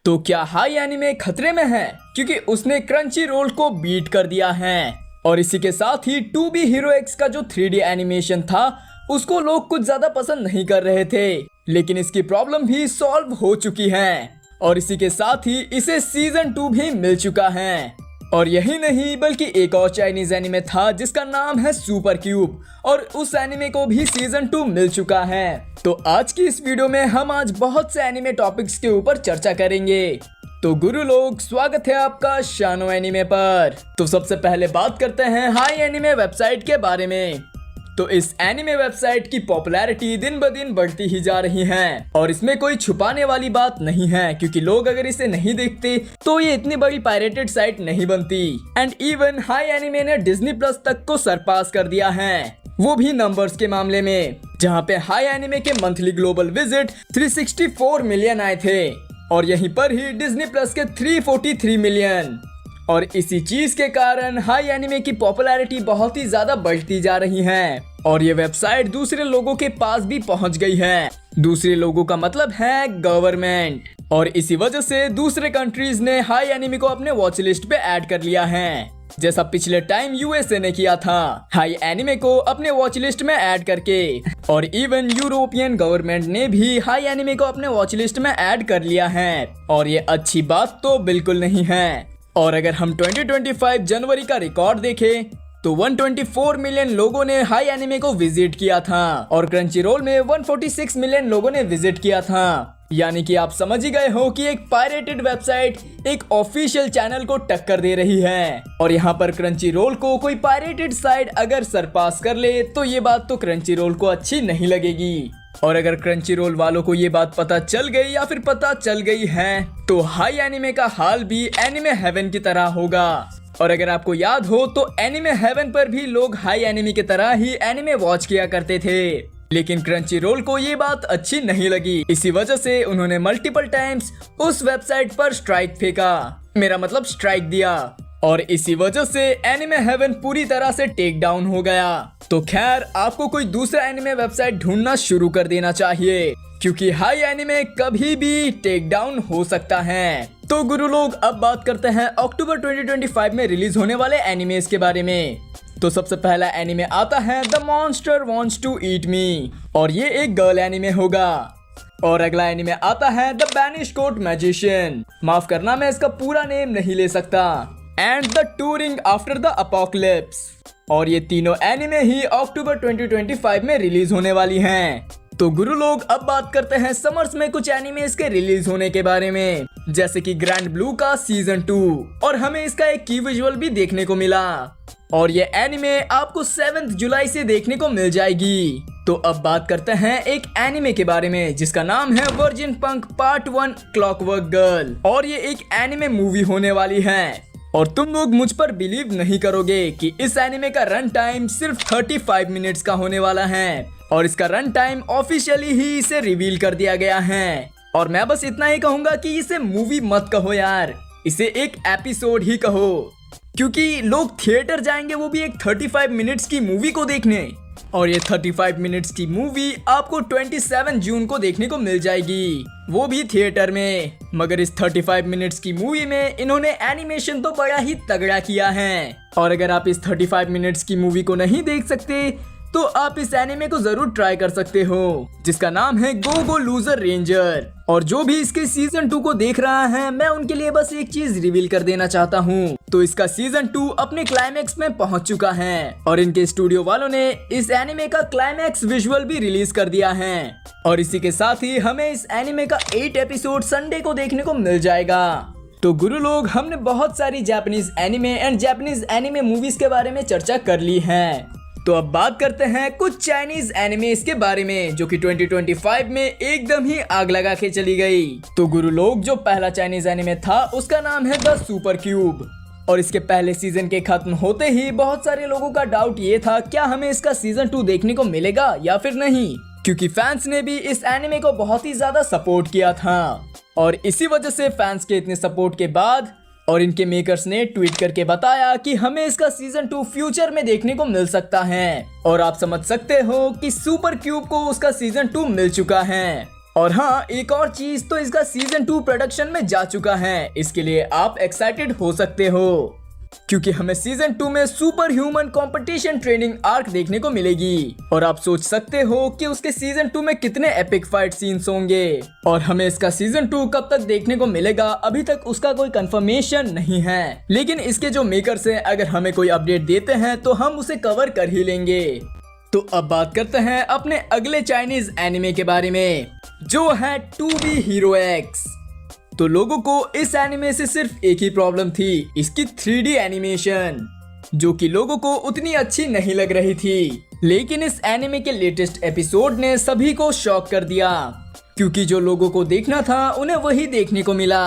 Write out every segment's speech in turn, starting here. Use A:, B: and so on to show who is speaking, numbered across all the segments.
A: तो क्या high anime खतरे में है क्योंकि उसने क्रंची रोल को बीट कर दिया है। और इसी के साथ ही 2B हीरो एक्स का जो 3D एनिमेशन था उसको लोग कुछ ज्यादा पसंद नहीं कर रहे थे, लेकिन इसकी प्रॉब्लम भी सॉल्व हो चुकी है और इसी के साथ ही इसे सीजन 2 भी मिल चुका है। और यही नहीं बल्कि एक और चाइनीज एनिमे था जिसका नाम है सुपर क्यूब और उस एनिमे को भी सीजन 2 मिल चुका है। तो आज की इस वीडियो में हम आज बहुत से एनिमे टॉपिक्स के ऊपर चर्चा करेंगे। तो गुरु लोग, स्वागत है आपका शानो एनिमे पर। तो सबसे पहले बात करते हैं हाई एनिमे वेबसाइट के बारे में। तो इस एनिमे वेबसाइट की पॉपुलैरिटी दिन ब दिन बढ़ती ही जा रही है और इसमें कोई छुपाने वाली बात नहीं है क्योंकि लोग अगर इसे नहीं देखते तो ये इतनी बड़ी पायरेटेड साइट नहीं बनती। एंड इवन हाई एनिमे ने डिज्नी प्लस तक को सरपास कर दिया है, वो भी नंबर्स के मामले में, जहाँ पे हाई एनिमे के मंथली ग्लोबल विजिट 364 मिलियन आए थे और यहीं पर ही डिज्नी प्लस के 343 मिलियन। और इसी चीज के कारण हाई एनिमे की पॉपुलैरिटी बहुत ही ज्यादा बढ़ती जा रही है और ये वेबसाइट दूसरे लोगों के पास भी पहुंच गई है। दूसरे लोगों का मतलब है गवर्नमेंट। और इसी वजह से दूसरे कंट्रीज ने हाई एनिमे को अपने वॉच लिस्ट पे ऐड कर लिया है, जैसा पिछले टाइम यूएसए ने किया था हाई एनिमे को अपने वॉच लिस्ट में ऐड करके। और इवन यूरोपियन गवर्नमेंट ने भी हाई एनिमे को अपने वॉच लिस्ट में ऐड कर लिया है और ये अच्छी बात तो बिल्कुल नहीं है। और अगर हम 2025 जनवरी का रिकॉर्ड देखें तो 124 मिलियन लोगों ने हाई एनिमे को विजिट किया था और क्रंची रोल में 146 मिलियन लोगों ने विजिट किया था। यानी कि आप समझ ही गए हो कि एक पायरेटेड वेबसाइट एक ऑफिशियल चैनल को टक्कर दे रही है। और यहाँ पर क्रंची रोल को कोई पायरेटेड साइट अगर सरपास कर ले तो ये बात तो क्रंची रोल को अच्छी नहीं लगेगी। और अगर क्रंची रोल वालों को ये बात पता चल गई या फिर पता चल गई है तो हाई एनिमे का हाल भी एनिमे हेवन की तरह होगा। और अगर आपको याद हो तो एनिमे हेवन पर भी लोग हाई एनिमे की तरह ही एनिमे वॉच किया करते थे, लेकिन क्रंची रोल को ये बात अच्छी नहीं लगी। इसी वजह से उन्होंने मल्टीपल टाइम्स उस वेबसाइट पर स्ट्राइक फेंका, मेरा मतलब स्ट्राइक दिया, और इसी वजह से एनिमे हेवन पूरी तरह से टेक डाउन हो गया। तो खैर आपको कोई दूसरा एनिमे वेबसाइट ढूंढना शुरू कर देना चाहिए क्योंकि हाई एनिमे कभी भी टेक डाउन हो सकता है। तो गुरु लोग, अब बात करते हैं अक्टूबर 2025 में रिलीज होने वाले एनिमेस के बारे में। तो सबसे पहला एनिमे आता है the monster wants to eat me और ये एक गर्ल एनिमे होगा। और अगला एनिमे आता है द बैनिश कोट मैजिशियन, माफ करना मैं इसका पूरा नेम नहीं ले सकता, and the touring after the apocalypse. और ये तीनों एनिमे ही अक्टूबर 2025 में रिलीज होने वाली हैं। तो गुरु लोग, अब बात करते हैं समर्स में कुछ एनिमेस के रिलीज होने के बारे में, जैसे कि ग्रैंड ब्लू का सीजन 2 और हमें इसका एक की विजुअल भी देखने को मिला। और ये एनिमे आपको 7 जुलाई से देखने को मिल जाएगी। तो अब बात करते हैं एक एनिमे के बारे में जिसका नाम है वर्जिन पंक पार्ट 1 क्लॉकवर्क गर्ल और ये एक एनिमे मूवी होने वाली है। और तुम लोग मुझ पर बिलीव नहीं करोगे कि इस एनिमे का रन टाइम सिर्फ 35 मिनट्स का होने वाला है और इसका रन टाइम ऑफिशियली ही इसे रिवील कर दिया गया है। और मैं बस इतना ही कहूंगा कि इसे मूवी मत कहो यार, इसे एक एपिसोड ही कहो, क्योंकि लोग थिएटर जाएंगे वो भी एक 35 मिनट्स की मूवी को देखने। और ये 35 मिनट्स की मूवी आपको 27 जून को देखने को मिल जाएगी, वो भी थिएटर में। मगर इस 35 मिनट्स की मूवी में इन्होंने एनिमेशन तो बड़ा ही तगड़ा किया है। और अगर आप इस 35 मिनट्स की मूवी को नहीं देख सकते तो आप इस एनिमे को जरूर ट्राई कर सकते हो जिसका नाम है गो गो लूजर रेंजर। और जो भी इसके सीजन 2 को देख रहा है मैं उनके लिए बस एक चीज रिवील कर देना चाहता हूँ। तो इसका सीजन 2 अपने क्लाइमैक्स में पहुंच चुका है और इनके स्टूडियो वालों ने इस एनिमे का क्लाइमैक्स विजुअल भी रिलीज कर दिया है। और इसी के साथ ही हमें इस एनिमे का 8 एपिसोड संडे को देखने को मिल जाएगा। तो गुरु लोग, हमने बहुत सारी Japanese anime and Japanese anime movies के बारे में चर्चा कर ली है। तो अब बात करते हैं कुछ चाइनीज एनिमेस के बारे में जो कि 2025 में एकदम ही आग लगा के चली गई। तो गुरु लोग, जो पहला चाइनीज एनिमे था उसका नाम है द सुपर क्यूब और इसके पहले सीजन के खत्म होते ही बहुत सारे लोगों का डाउट ये था क्या हमें इसका सीजन 2 देखने को मिलेगा या फिर नहीं, क्योंकि फैंस ने भी इस एनिमे को बहुत ही ज्यादा सपोर्ट किया था। और इसी वजह से फैंस के इतने सपोर्ट के बाद और इनके मेकर्स ने ट्वीट करके बताया कि हमें इसका सीजन 2 फ्यूचर में देखने को मिल सकता है। और आप समझ सकते हो कि सुपर क्यूब को उसका सीजन 2 मिल चुका है और हाँ, एक और चीज तो इसका सीजन 2 प्रोडक्शन में जा चुका है। इसके लिए आप एक्साइटेड हो सकते हो क्योंकि हमें सीजन 2 में super human competition training arc देखने को मिलेगी। और आप सोच सकते हो कि उसके सीजन 2 में कितने एपिक फाइट सीन्स होंगे। और हमें इसका सीजन 2 कब तक देखने को मिलेगा, अभी तक उसका कोई कंफर्मेशन नहीं है। लेकिन इसके जो मेकर्स हैं, अगर हमें कोई अपडेट देते हैं तो हम उसे कवर कर ही लेंगे। तो अब बात करते हैं अपने अगले चाइनीज एनिमे के बारे में, जो है 2B हीरो एक्स। तो लोगों को इस एनिमे से सिर्फ एक ही प्रॉब्लम थी, इसकी 3D एनिमेशन, जो कि लोगों को उतनी अच्छी नहीं लग रही थी। लेकिन इस एनिमे के लेटेस्ट एपिसोड ने सभी को शॉक कर दिया, क्योंकि जो लोगों को देखना था उन्हें वही देखने को मिला,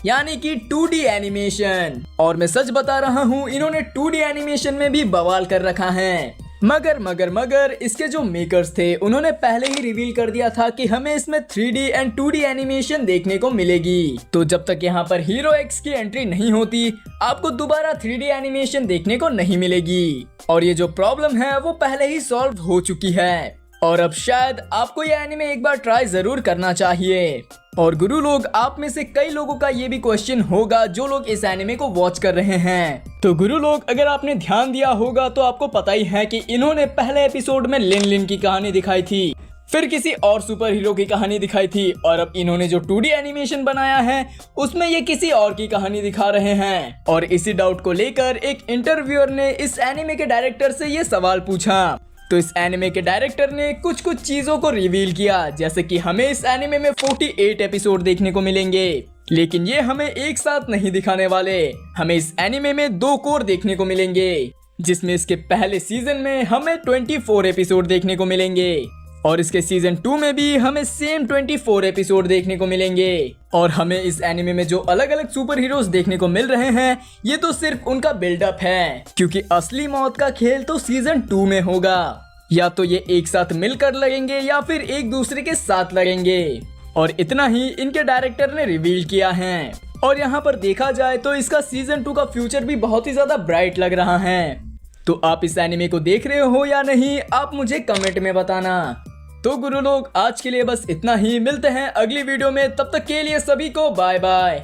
A: यानी कि 2D एनिमेशन। और मैं सच बता रहा हूँ, इन्होंने 2D एनिमेशन में भी बवाल कर रखा है। मगर इसके जो मेकर्स थे उन्होंने पहले ही रिवील कर दिया था कि हमें इसमें 3D एंड 2D एनिमेशन देखने को मिलेगी। तो जब तक यहाँ पर हीरो एक्स की एंट्री नहीं होती, आपको दोबारा 3D एनिमेशन देखने को नहीं मिलेगी। और ये जो प्रॉब्लम है वो पहले ही सॉल्व हो चुकी है। और अब शायद आपको ये एनिमे एक बार ट्राई जरूर करना चाहिए। और गुरु लोग, आप में से कई लोगों का ये भी क्वेश्चन होगा जो लोग इस एनिमे को वॉच कर रहे हैं। तो गुरु लोग, अगर आपने ध्यान दिया होगा तो आपको पता ही है कि इन्होंने पहले एपिसोड में लिन लिन की कहानी दिखाई थी, फिर किसी और सुपर हीरो की कहानी दिखाई थी, और अब इन्होंने जो 2D एनिमेशन बनाया है उसमें ये किसी और की कहानी दिखा रहे हैं। और इसी डाउट को लेकर एक इंटरव्यूअर ने इस एनिमे के डायरेक्टर से ये सवाल पूछा। तो इस एनिमे के डायरेक्टर ने कुछ चीजों को रिवील किया, जैसे कि हमें इस एनिमे में 48 एपिसोड देखने को मिलेंगे। लेकिन ये हमें एक साथ नहीं दिखाने वाले, हमें इस एनिमे में 2 कोर देखने को मिलेंगे, जिसमें इसके पहले सीजन में हमें 24 एपिसोड देखने को मिलेंगे, और इसके सीजन 2 में भी हमें सेम 24 एपिसोड देखने को मिलेंगे। और हमें इस एनिमे में जो अलग अलग सुपर हीरोज देखने को मिल रहे हैं, ये तो सिर्फ उनका बिल्डअप है, क्योंकि असली मौत का खेल तो सीजन 2 में होगा। या तो ये एक साथ मिलकर लगेंगे या फिर एक दूसरे के साथ लगेंगे। और इतना ही इनके डायरेक्टर ने रिवील किया है। और यहाँ पर देखा जाए तो इसका सीजन 2 का फ्यूचर भी बहुत ही ज्यादा ब्राइट लग रहा है। तो आप इस एनिमे को देख रहे हो या नहीं, आप मुझे कमेंट में बताना। तो गुरु लोग, आज के लिए बस इतना ही। मिलते हैं अगली वीडियो में, तब तक के लिए सभी को बाय बाय।